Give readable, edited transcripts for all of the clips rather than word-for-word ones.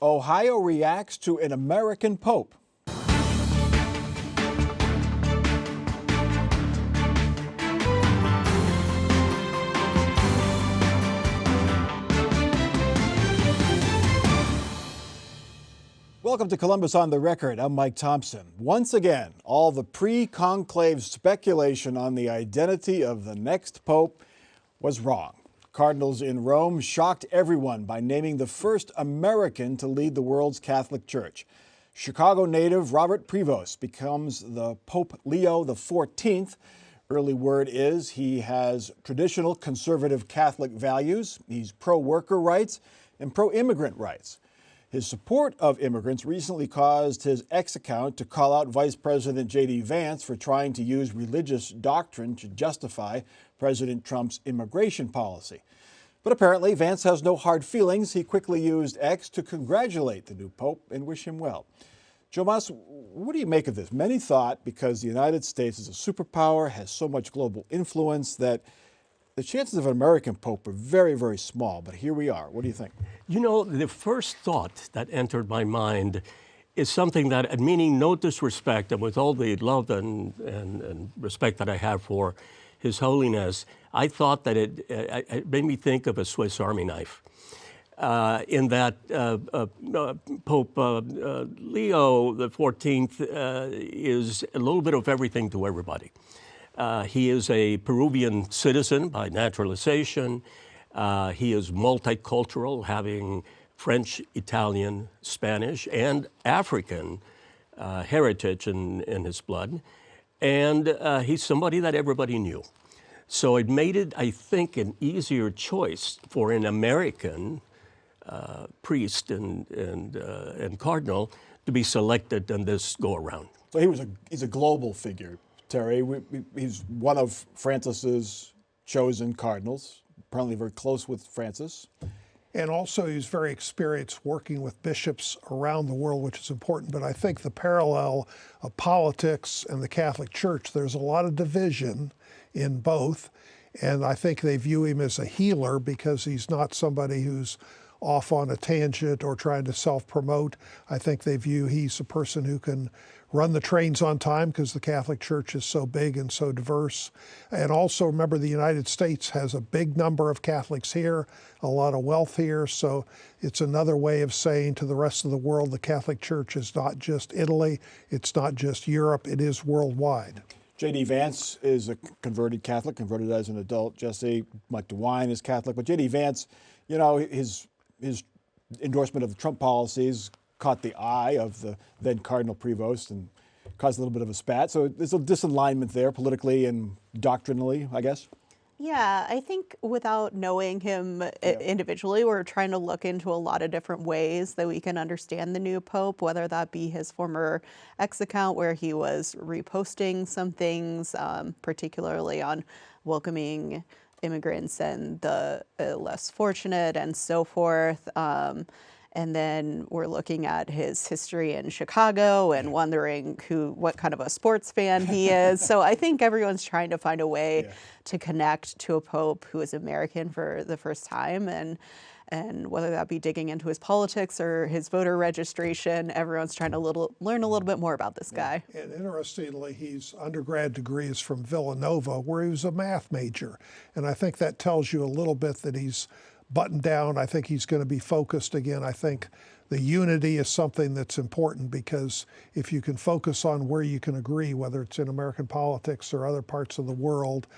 Ohio reacts to an American pope. Welcome to Columbus on the Record. I'm Mike Thompson. Once again, all the pre-conclave speculation on the identity of the next pope was wrong. Cardinals in Rome shocked everyone by naming the first American to lead the world's Catholic Church. Chicago native Robert Prevost becomes the Pope Leo XIV. Early word is he has traditional conservative Catholic values. He's pro-worker rights and pro-immigrant rights. His support of immigrants recently caused his X account to call out Vice President J.D. Vance for trying to use religious doctrine to justify President Trump's immigration policy. But apparently, Vance has no hard feelings. He quickly used X to congratulate the new pope and wish him well. Joe Mas, what do you make of this? Many thought because the United States is a superpower, has so much global influence, that the chances of an American pope are very, very small, but here we are. What do you think? You know, the first thought that entered my mind is something that, meaning no disrespect, and with all the love and respect that I have for His Holiness, I thought that it made me think of a Swiss Army knife. In that Pope Leo XIV is a little bit of everything to everybody. He is a Peruvian citizen by naturalization. He is multicultural, having French, Italian, Spanish, and African heritage in his blood. And he's somebody that everybody knew. So it made it, I think, an easier choice for an American priest and cardinal to be selected in this go-around. So he's a global figure, Terry. He's one of Francis's chosen cardinals, apparently very close with Francis. And also he's very experienced working with bishops around the world, which is important. But I think the parallel of politics and the Catholic Church, there's a lot of division in both. And I think they view him as a healer because he's not somebody who's off on a tangent or trying to self-promote. I think they view he's a person who can run the trains on time because the Catholic Church is so big and so diverse. And also remember, the United States has a big number of Catholics here, a lot of wealth here. So it's another way of saying to the rest of the world, the Catholic Church is not just Italy, it's not just Europe, it is worldwide. J.D. Vance is a converted Catholic, converted as an adult. Jesse Mike DeWine is Catholic. But J.D. Vance, you know, his endorsement of the Trump policies caught the eye of the then Cardinal Prevost and caused a little bit of a spat. So there's a disalignment there politically and doctrinally, I guess. Yeah, I think without knowing him individually, we're trying to look into a lot of different ways that we can understand the new pope, whether that be his former X account where he was reposting some things, particularly on welcoming immigrants and the less fortunate and so forth. And then we're looking at his history in Chicago and wondering what kind of a sports fan he is. So I think everyone's trying to find a way to connect to a pope who is American for the first time. And whether that be digging into his politics or his voter registration, everyone's trying to learn a little bit more about this guy. And interestingly, his undergrad degree is from Villanova, where he was a math major. And I think that tells you a little bit that he's buttoned down. I think he's going to be focused again. I think the unity is something that's important because if you can focus on where you can agree, whether it's in American politics or other parts of the world,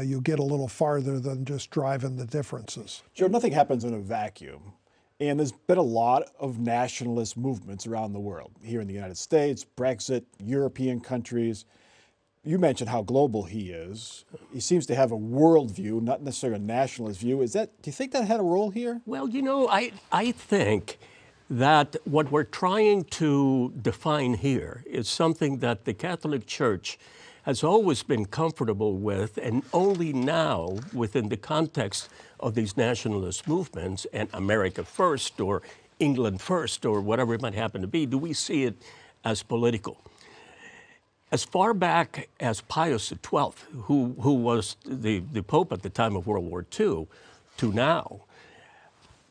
you'll get a little farther than just driving the differences. Joe, nothing happens in a vacuum. And there's been a lot of nationalist movements around the world. Here in the United States, Brexit, European countries. You mentioned how global he is. He seems to have a worldview, not necessarily a nationalist view. Do you think that had a role here? Well, you know, I think that what we're trying to define here is something that the Catholic Church has always been comfortable with, and only now, within the context of these nationalist movements and America First or England First or whatever it might happen to be, do we see it as political. As far back as Pius XII, who was the Pope at the time of World War II, to now,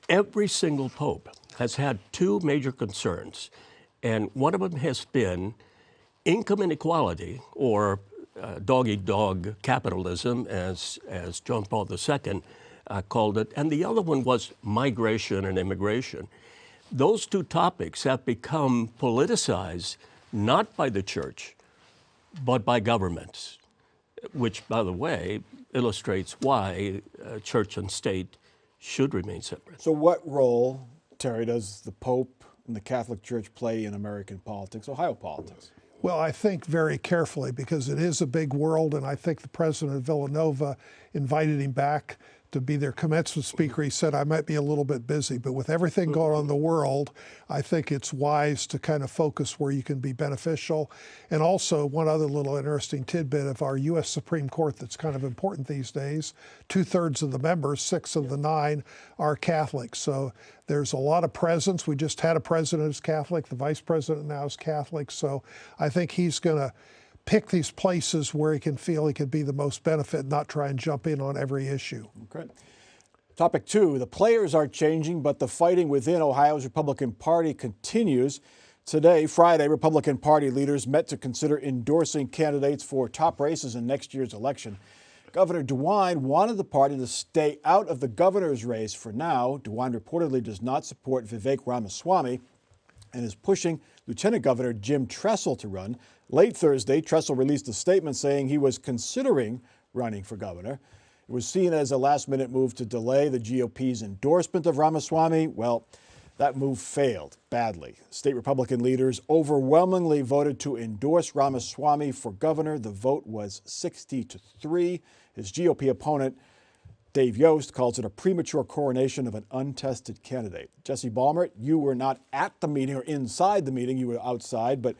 every single pope has had two major concerns, and one of them has been income inequality, or dog-eat-dog capitalism, as John Paul II called it, and the other one was migration and immigration. Those two topics have become politicized not by the church, but by governments, which, by the way, illustrates why church and state should remain separate. So what role, Terry, does the Pope and the Catholic Church play in American politics, Ohio politics? Well, I think very carefully, because it is a big world, and I think the president of Villanova invited him back to be their commencement speaker. He said, I might be a little bit busy, but with everything going on in the world, I think it's wise to kind of focus where you can be beneficial. And also, one other little interesting tidbit of our U.S. Supreme Court that's kind of important these days, 2/3 of the members, 6 of the 9, are Catholic. So there's a lot of presence. We just had a president who's Catholic. The vice president now is Catholic. So I think he's going to pick these places where he can feel he can be the most benefit, not try and jump in on every issue. Okay. Topic 2, the players are changing, but the fighting within Ohio's Republican Party continues. Today, Friday, Republican Party leaders met to consider endorsing candidates for top races in next year's election. Governor DeWine wanted the party to stay out of the governor's race for now. DeWine reportedly does not support Vivek Ramaswamy and is pushing Lieutenant Governor Jim Tressel to run. Late Thursday, Tressel released a statement saying he was considering running for governor. It was seen as a last-minute move to delay the GOP's endorsement of Ramaswamy. Well, that move failed badly. State Republican leaders overwhelmingly voted to endorse Ramaswamy for governor. The vote was 60-3. His GOP opponent, Dave Yost, calls it a premature coronation of an untested candidate. Jesse Balmer, you were not at the meeting or inside the meeting. You were outside, but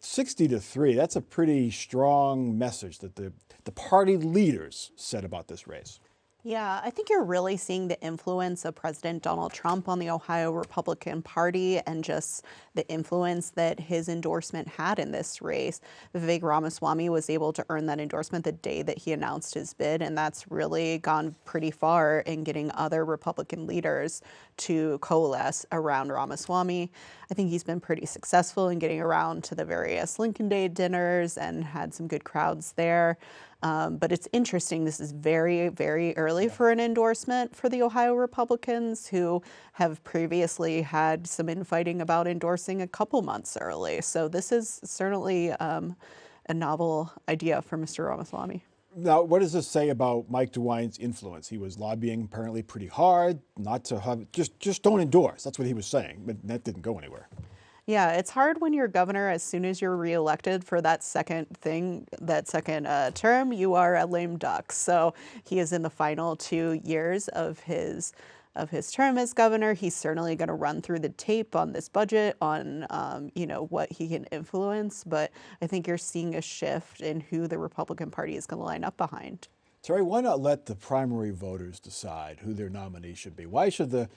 60-3, that's a pretty strong message that the party leaders said about this race. Yeah, I think you're really seeing the influence of President Donald Trump on the Ohio Republican Party and just the influence that his endorsement had in this race. Vivek Ramaswamy was able to earn that endorsement the day that he announced his bid, and that's really gone pretty far in getting other Republican leaders to coalesce around Ramaswamy. I think he's been pretty successful in getting around to the various Lincoln Day dinners and had some good crowds there. But it's interesting, this is very, very early for an endorsement for the Ohio Republicans, who have previously had some infighting about endorsing a couple months early. So this is certainly a novel idea for Mr. Ramaswamy. Now, what does this say about Mike DeWine's influence? He was lobbying apparently pretty hard not to have, just don't endorse. That's what he was saying, but that didn't go anywhere. Yeah, it's hard when you're governor. As soon as you're reelected for that second term, you are a lame duck. So he is in the final 2 years of his term as governor. He's certainly going to run through the tape on this budget, on what he can influence. But I think you're seeing a shift in who the Republican Party is going to line up behind. Terry, why not let the primary voters decide who their nominee should be? Why should the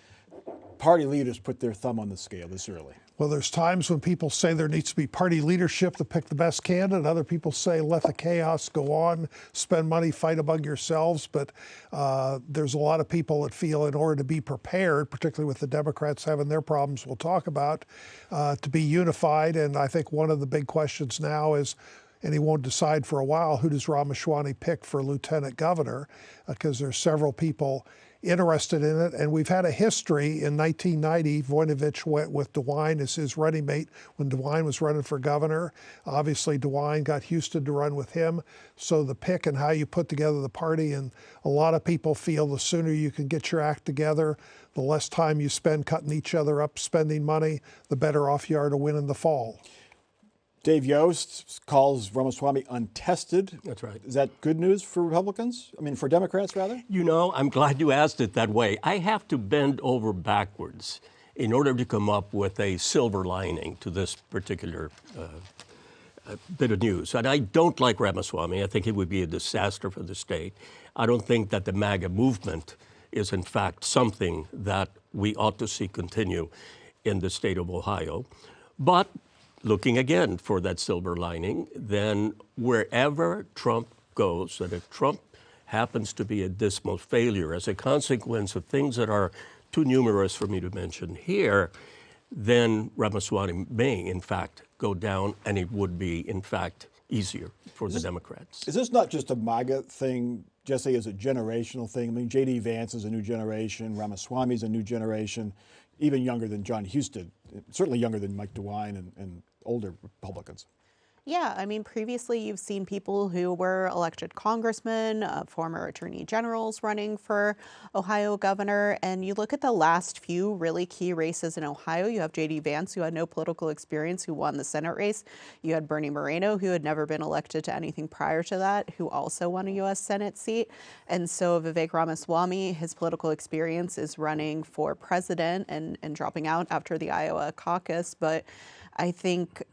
party leaders put their thumb on the scale this early? Well, there's times when people say there needs to be party leadership to pick the best candidate. Other people say let the chaos go on, spend money, fight among yourselves. But there's a lot of people that feel in order to be prepared, particularly with the Democrats having their problems we'll talk about, to be unified. And I think one of the big questions now is, and he won't decide for a while, who does Ramaswamy pick for lieutenant governor? Because there's several people interested in it. And we've had a history. In 1990, Voinovich went with DeWine as his running mate when DeWine was running for governor. Obviously, DeWine got Houston to run with him. So the pick and how you put together the party, and a lot of people feel the sooner you can get your act together, the less time you spend cutting each other up, spending money, the better off you are to win in the fall. Dave Yost calls Ramaswamy untested. That's right. Is that good news for Republicans? I mean, for Democrats, rather? You know, I'm glad you asked it that way. I have to bend over backwards in order to come up with a silver lining to this particular bit of news. And I don't like Ramaswamy. I think it would be a disaster for the state. I don't think that the MAGA movement is, in fact, something that we ought to see continue in the state of Ohio. But looking again for that silver lining, then wherever Trump goes, and if Trump happens to be a dismal failure as a consequence of things that are too numerous for me to mention here, then Ramaswamy may, in fact, go down, and it would be, in fact, easier for the Democrats. Is this not just a MAGA thing, Jesse? Is a generational thing? I mean, J.D. Vance is a new generation. Ramaswamy is a new generation, even younger than John Husted, certainly younger than Mike DeWine and older Republicans. Yeah, I mean, previously you've seen people who were elected congressmen, former attorney generals running for Ohio governor. And you look at the last few really key races in Ohio, you have J.D. Vance, who had no political experience, who won the Senate race. You had Bernie Moreno, who had never been elected to anything prior to that, who also won a U.S. Senate seat. And so Vivek Ramaswamy, his political experience is running for president and dropping out after the Iowa caucus. But I think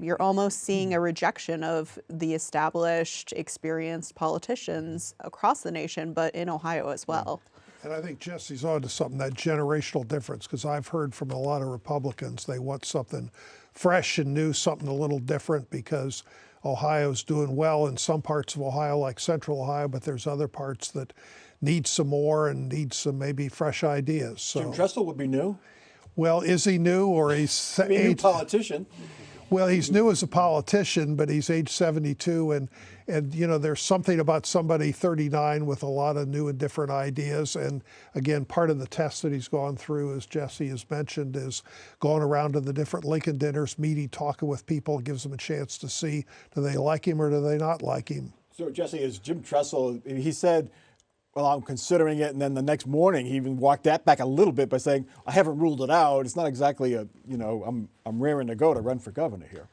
you're almost seeing a rejection of the established, experienced politicians across the nation, but in Ohio as well. And I think Jesse's on to something, that generational difference, because I've heard from a lot of Republicans, they want something fresh and new, something a little different, because Ohio's doing well in some parts of Ohio, like Central Ohio, but there's other parts that need some more and need some maybe fresh ideas. So, Jim Tressel would be new. well, is he new, or he's I mean, new politician. Well, he's new as a politician, but he's age 72, and you know, there's something about somebody 39 with a lot of new and different ideas. And again, part of the test that he's gone through, as Jesse has mentioned, is going around to the different Lincoln dinners, meeting, talking with people, gives them a chance to see, do they like him or do they not like him? So, Jesse, is Jim Tressel, he said, well, I'm considering it, and then the next morning he even walked that back a little bit by saying, I haven't ruled it out. It's not exactly a, you know, I'm raring to go to run for governor here.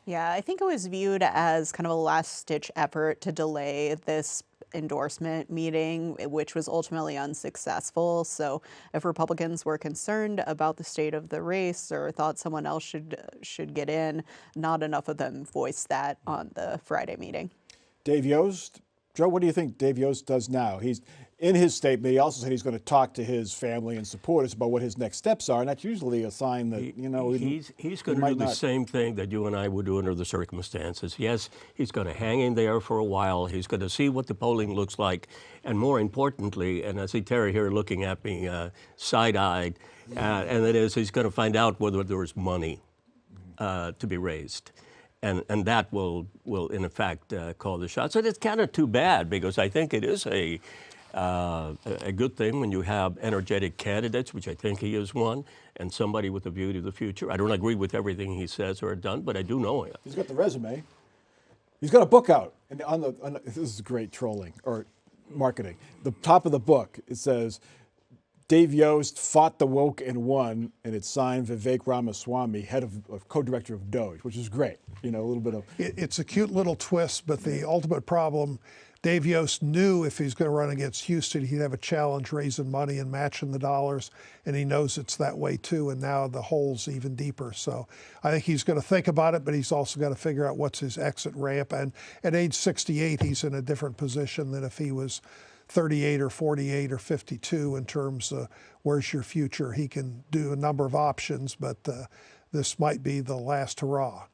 Yeah, I think it was viewed as kind of a last-ditch effort to delay this endorsement meeting, which was ultimately unsuccessful. So if Republicans were concerned about the state of the race or thought someone else should get in, not enough of them voiced that on the Friday meeting. Dave Yost, Joe, what do you think Dave Yost does now? He's in his statement, he also said he's going to talk to his family and supporters about what his next steps are, and that's usually a sign that, you know, he's going to do the same thing that you and I would do under the circumstances. Yes, he's going to hang in there for a while. He's going to see what the polling looks like, and more importantly, and I see Terry here looking at me side-eyed, and that is he's going to find out whether there's money to be raised. And that will in effect call the shots. And it's kind of too bad, because I think it is a good thing when you have energetic candidates, which I think he is one, and somebody with a view to the future. I don't agree with everything he says or done, but I do know him. He's got the resume. He's got a book out, and this is great trolling or marketing. The top of the book, it says, Dave Yost fought the woke and won, and it's signed Vivek Ramaswamy, head of co-director of DOJ, which is great. You know, a little bit of. It's a cute little twist, but the ultimate problem, Dave Yost knew if he's going to run against Houston, he'd have a challenge raising money and matching the dollars, and he knows it's that way too, and now the hole's even deeper. So I think he's going to think about it, but he's also got to figure out what's his exit ramp. And at age 68, he's in a different position than if he was 38 or 48 or 52 in terms of where's your future. He can do a number of options, but this might be the last hurrah.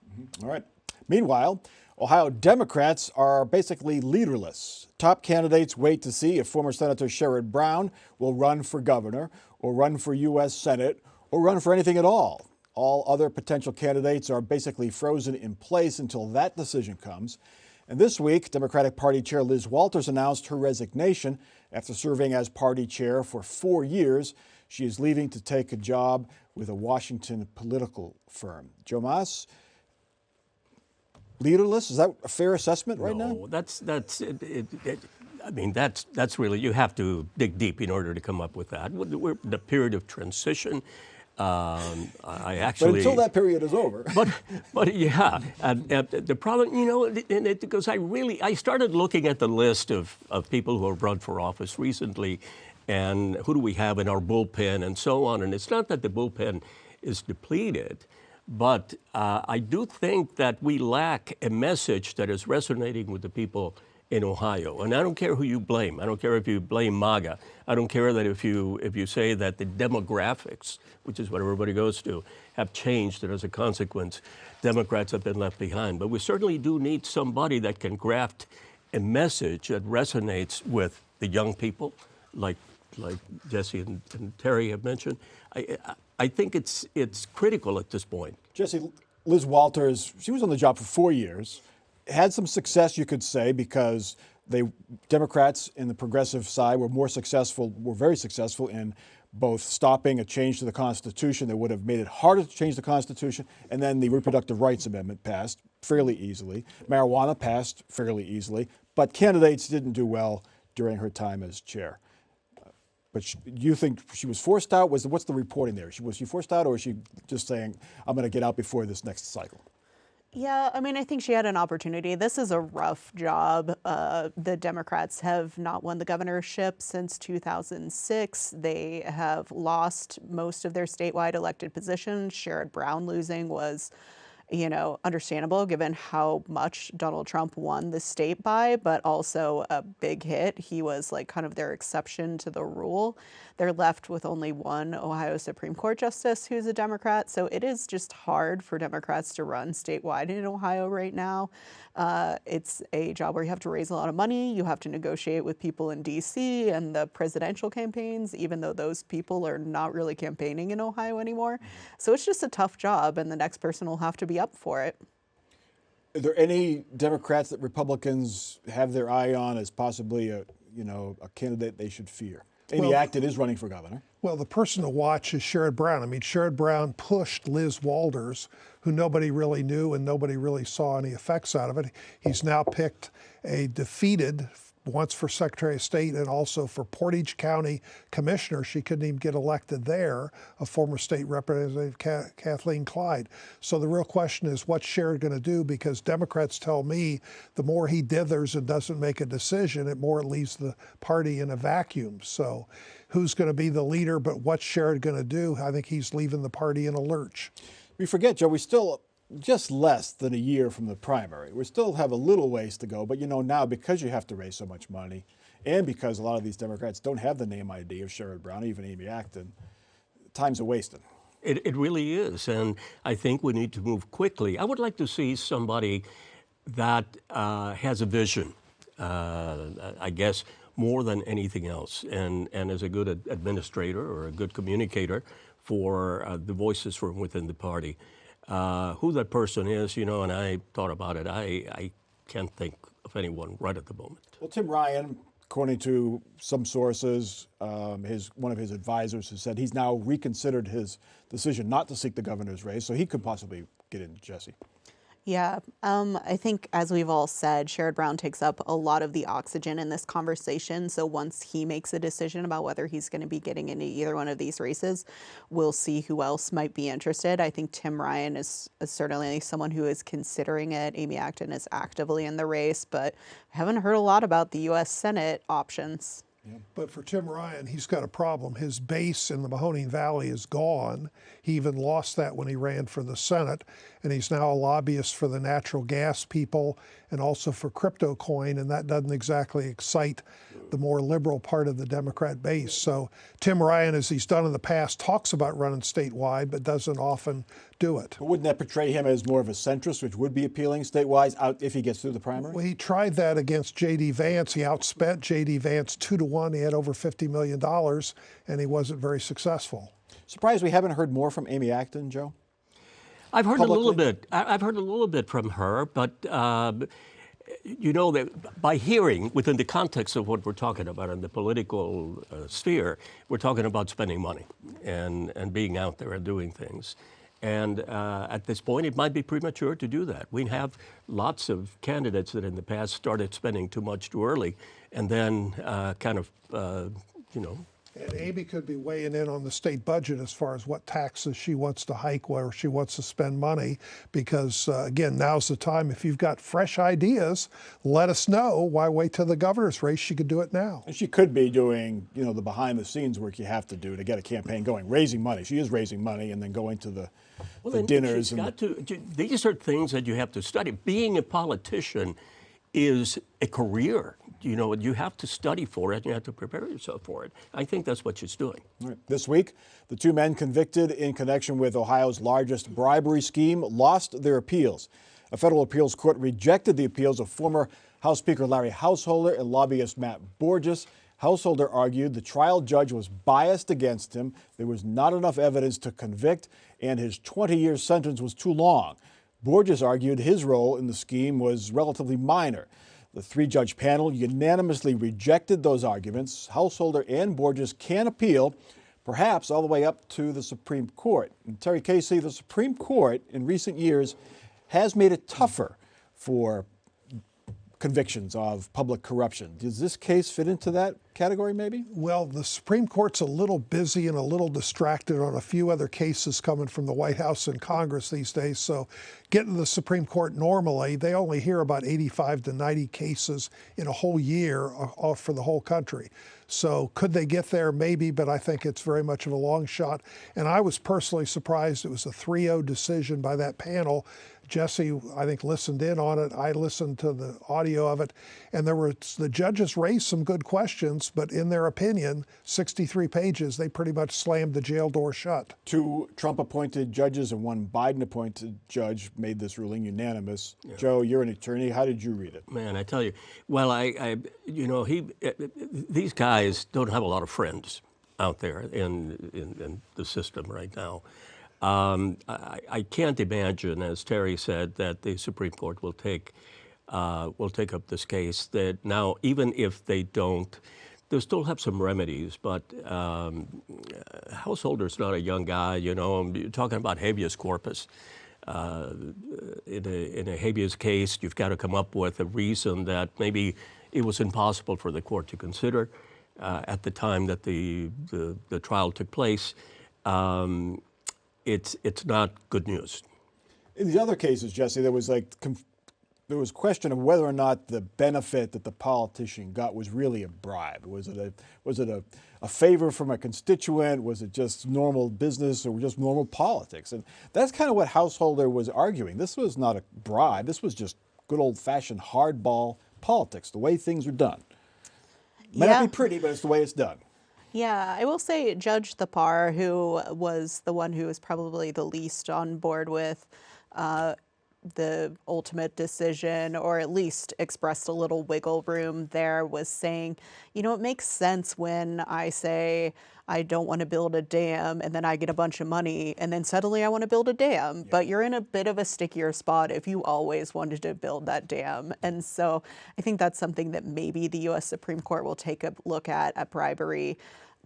All right. Meanwhile, Ohio Democrats are basically leaderless. Top candidates wait to see if former Senator Sherrod Brown will run for governor or run for U.S. Senate or run for anything at all. All other potential candidates are basically frozen in place until that decision comes. And this week, Democratic Party Chair Liz Walters announced her resignation after serving as party chair for 4 years. She is leaving to take a job with a Washington political firm. Joe Mas, leaderless, is that a fair assessment right now? No, that's I mean, that's really, you have to dig deep in order to come up with that. We're in a period of transition. I actually. But until that period is over. But yeah, and the problem, you know, because I started looking at the list of people who have run for office recently, and who do we have in our bullpen and so on. And it's not that the bullpen is depleted, but I do think that we lack a message that is resonating with the people in Ohio. And I don't care who you blame. I don't care if you blame MAGA. I don't care that if you say that the demographics, which is what everybody goes to, have changed, and as a consequence, Democrats have been left behind. But we certainly do need somebody that can graft a message that resonates with the young people, like like Jesse and Terry have mentioned. I think it's critical at this point. Jesse, Liz Walters, she was on the job for 4 years, had some success, you could say, because Democrats in the progressive side were very successful in both stopping a change to the Constitution that would have made it harder to change the Constitution, and then the Reproductive Rights Amendment passed fairly easily. Marijuana passed fairly easily, but candidates didn't do well during her time as chair. But you think she was forced out? What's the reporting there? Was she forced out, or is she just saying, I'm going to get out before this next cycle? Yeah, I mean, I think she had an opportunity. This is a rough job. The Democrats have not won the governorship since 2006. They have lost most of their statewide elected positions. Sherrod Brown losing was, understandable given how much Donald Trump won the state by, but also a big hit. He was like kind of their exception to the rule. They're left with only one Ohio Supreme Court justice who's a Democrat. So it is just hard for Democrats to run statewide in Ohio right now. It's a job where you have to raise a lot of money. You have to negotiate with people in DC and the presidential campaigns, even though those people are not really campaigning in Ohio anymore. So it's just a tough job, and the next person will have to be up for it. Are there any Democrats that Republicans have their eye on as possibly a candidate they should fear? Amy Acton is running for governor. Well, the person to watch is Sherrod Brown. I mean, Sherrod Brown pushed Liz Walters, who nobody really knew and nobody really saw any effects out of it. He's now picked a defeated, once for Secretary of State and also for Portage County Commissioner. She couldn't even get elected there, a former state representative, Kathleen Clyde. So the real question is, what's Sherrod going to do? Because Democrats tell me the more he dithers and doesn't make a decision, the more it leaves the party in a vacuum. So who's going to be the leader, but what's Sherrod going to do? I think he's leaving the party in a lurch. We forget, Joe, we still just less than a year from the primary. We still have a little ways to go, but now because you have to raise so much money, and because a lot of these Democrats don't have the name ID of Sherrod Brown, even Amy Acton, time's a wasted. It really is, and I think we need to move quickly. I would like to see somebody that has a vision, I guess, more than anything else, and is a good administrator or a good communicator for the voices from within the party. Who that person is, and I thought about it, I can't think of anyone right at the moment. Well, Tim Ryan, according to some sources, one of his advisors has said he's now reconsidered his decision not to seek the governor's race, so he could possibly get in, Jesse. Yeah, I think, as we've all said, Sherrod Brown takes up a lot of the oxygen in this conversation. So once he makes a decision about whether he's going to be getting into either one of these races, we'll see who else might be interested. I think Tim Ryan is certainly someone who is considering it. Amy Acton is actively in the race, but I haven't heard a lot about the U.S. Senate options. But for Tim Ryan, he's got a problem. His base in the Mahoning Valley is gone. He even lost that when he ran for the Senate, and he's now a lobbyist for the natural gas people and also for crypto coin, and that doesn't exactly excite the more liberal part of the Democrat base. So Tim Ryan, as he's done in the past, talks about running statewide, but doesn't often do it. But wouldn't that portray him as more of a centrist, which would be appealing statewide if he gets through the primary? Well, he tried that against J.D. Vance. He outspent J.D. Vance 2-1. He had over $50 million, and he wasn't very successful. Surprised we haven't heard more from Amy Acton, Joe? I've heard Publicly? a little bit. I've heard a little bit from her, but that by hearing within the context of what we're talking about in the political sphere, we're talking about spending money and being out there and doing things. And at this point, it might be premature to do that. We have lots of candidates that in the past started spending too much too early, and then And Amy could be weighing in on the state budget as far as what taxes she wants to hike, where she wants to spend money, because again, now's the time. If you've got fresh ideas, let us know. Why wait till the governor's race? She could do it now. And she could be doing, the behind the scenes work you have to do to get a campaign going, raising money. She is raising money and then going to the dinners. These are things that you have to study. Being a politician is a career. You have to study for it. You have to prepare yourself for it. I think that's what she's doing. Right. This week, the two men convicted in connection with Ohio's largest bribery scheme lost their appeals. A federal appeals court rejected the appeals of former House Speaker Larry Householder and lobbyist Matt Borges. Householder argued the trial judge was biased against him, there was not enough evidence to convict, and his 20-year sentence was too long. Borges argued his role in the scheme was relatively minor. The three-judge panel unanimously rejected those arguments. Householder and Borges can appeal, perhaps all the way up to the Supreme Court. And Terry Casey, the Supreme Court in recent years has made it tougher for convictions of public corruption. Does this case fit into that category, maybe? Well, the Supreme Court's a little busy and a little distracted on a few other cases coming from the White House and Congress these days. So getting to the Supreme Court normally, they only hear about 85 to 90 cases in a whole year for the whole country. So could they get there? Maybe, but I think it's very much of a long shot. And I was personally surprised it was a 3-0 decision by that panel. Jesse, I think, listened in on it. I listened to the audio of it. And the judges raised some good questions, but in their opinion, 63 pages, they pretty much slammed the jail door shut. 2 Trump-appointed judges and 1 Biden-appointed judge made this ruling unanimous. Yeah. Joe, you're an attorney. How did you read it? Man, I tell you, well, these guys don't have a lot of friends out there in the system right now. I can't imagine, as Terry said, that the Supreme Court will take up this case. That now, even if they don't, they'll still have some remedies. But Householder's not a young guy. You're talking about habeas corpus. In a habeas case, you've got to come up with a reason that maybe it was impossible for the court to consider at the time that the trial took place. It's not good news. In the other cases, Jesse, there was question of whether or not the benefit that the politician got was really a bribe. Was it a favor from a constituent? Was it just normal business or just normal politics? And that's kind of what Householder was arguing. This was not a bribe. This was just good old-fashioned hardball politics, the way things are done. Might not be pretty, but it's the way it's done. Yeah, I will say Judge Thapar, who was the one who was probably the least on board with the ultimate decision, or at least expressed a little wiggle room there, was saying, it makes sense when I say I don't want to build a dam and then I get a bunch of money and then suddenly I want to build a dam. Yeah. But you're in a bit of a stickier spot if you always wanted to build that dam. And so I think that's something that maybe the U.S. Supreme Court will take a look at bribery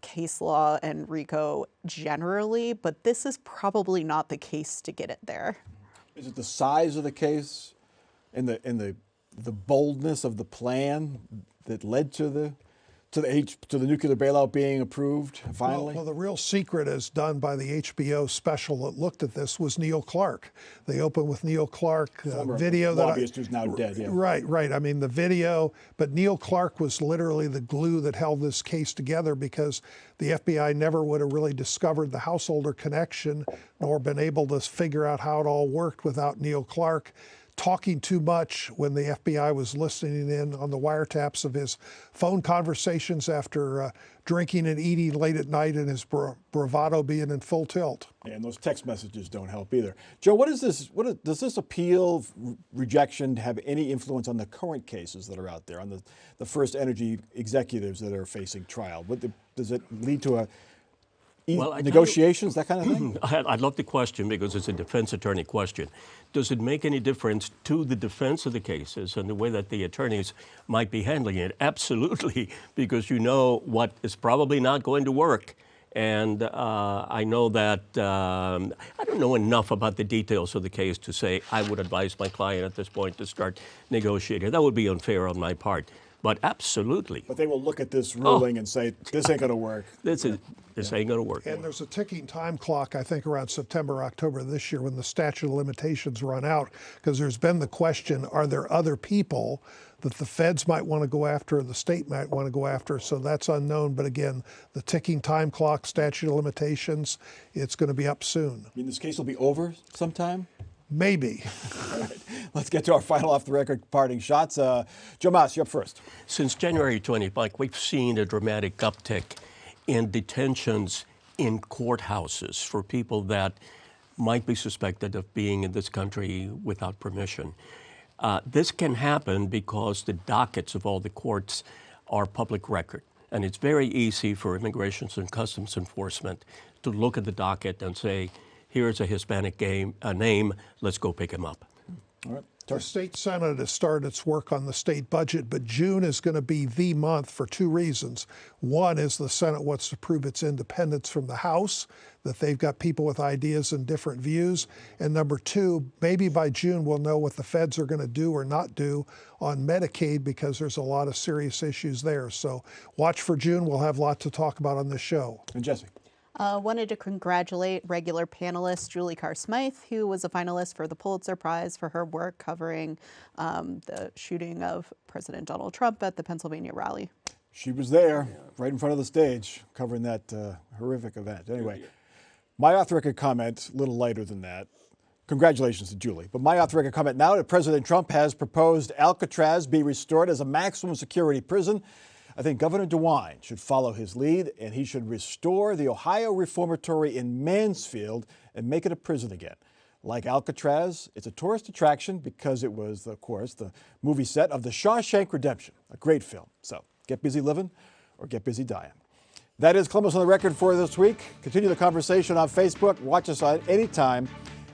case law and RICO generally, but this is probably not the case to get it there. Is it the size of the case and the boldness of the plan that led to the nuclear bailout being approved finally? Well, the real secret, as done by the HBO special that looked at this, was Neil Clark. They opened with Neil Clark video. Lobbyist who's now dead. Yeah. Right. I mean, the video, but Neil Clark was literally the glue that held this case together, because the FBI never would have really discovered the Householder connection nor been able to figure out how it all worked without Neil Clark talking too much when the FBI was listening in on the wiretaps of his phone conversations after drinking and eating late at night, and his bravado being in full tilt. And those text messages don't help either. Joe, does this appeal rejection have any influence on the current cases that are out there, on the First Energy executives that are facing trial? Does it lead to negotiations, that kind of thing? I love the question because it's a defense attorney question. Does it make any difference to the defense of the cases and the way that the attorneys might be handling it? Absolutely, because you know what is probably not going to work. And I know that I don't know enough about the details of the case to say I would advise my client at this point to start negotiating. That would be unfair on my part. But absolutely. But they will look at this ruling and say, this ain't going to work. This ain't going to work. And there's a ticking time clock, I think, around September, October this year when the statute of limitations run out, because there's been the question, are there other people that the feds might want to go after, or the state might want to go after? So that's unknown. But again, the ticking time clock, statute of limitations, it's going to be up soon. You mean this case will be over sometime? Maybe. All right. Let's get to our final off-the-record parting shots. Joe Mas, you're up first. Since January 20th, Mike, we've seen a dramatic uptick in detentions in courthouses for people that might be suspected of being in this country without permission. This can happen because the dockets of all the courts are public record. And it's very easy for Immigration and Customs Enforcement to look at the docket and say, here's a Hispanic name, let's go pick him up. All right. The state Senate has started its work on the state budget, but June is going to be the month for two reasons. One is the Senate wants to prove its independence from the House, that they've got people with ideas and different views. And number two, maybe by June we'll know what the feds are going to do or not do on Medicaid, because there's a lot of serious issues there. So watch for June. We'll have a lot to talk about on this show. And Jesse. Wanted to congratulate regular panelist Julie Carr-Smythe, who was a finalist for the Pulitzer Prize for her work covering the shooting of President Donald Trump at the Pennsylvania rally. She was there, right in front of the stage, covering that horrific event. Anyway, my off-the-record comment, a little lighter than that. Congratulations to Julie. But my off-the-record comment now that President Trump has proposed Alcatraz be restored as a maximum security prison. I think Governor DeWine should follow his lead, and he should restore the Ohio Reformatory in Mansfield and make it a prison again. Like Alcatraz, it's a tourist attraction because it was, of course, the movie set of The Shawshank Redemption, a great film. So get busy living or get busy dying. That is Columbus on the Record for this week. Continue the conversation on Facebook. Watch us on anytime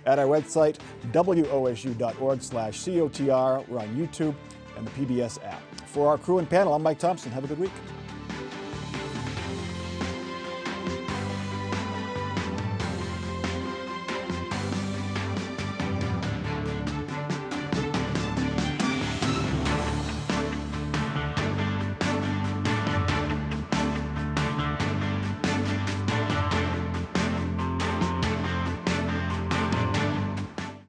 at our website, wosu.org/COTR. We're on YouTube and the PBS app. For our crew and panel, I'm Mike Thompson. Have a good week.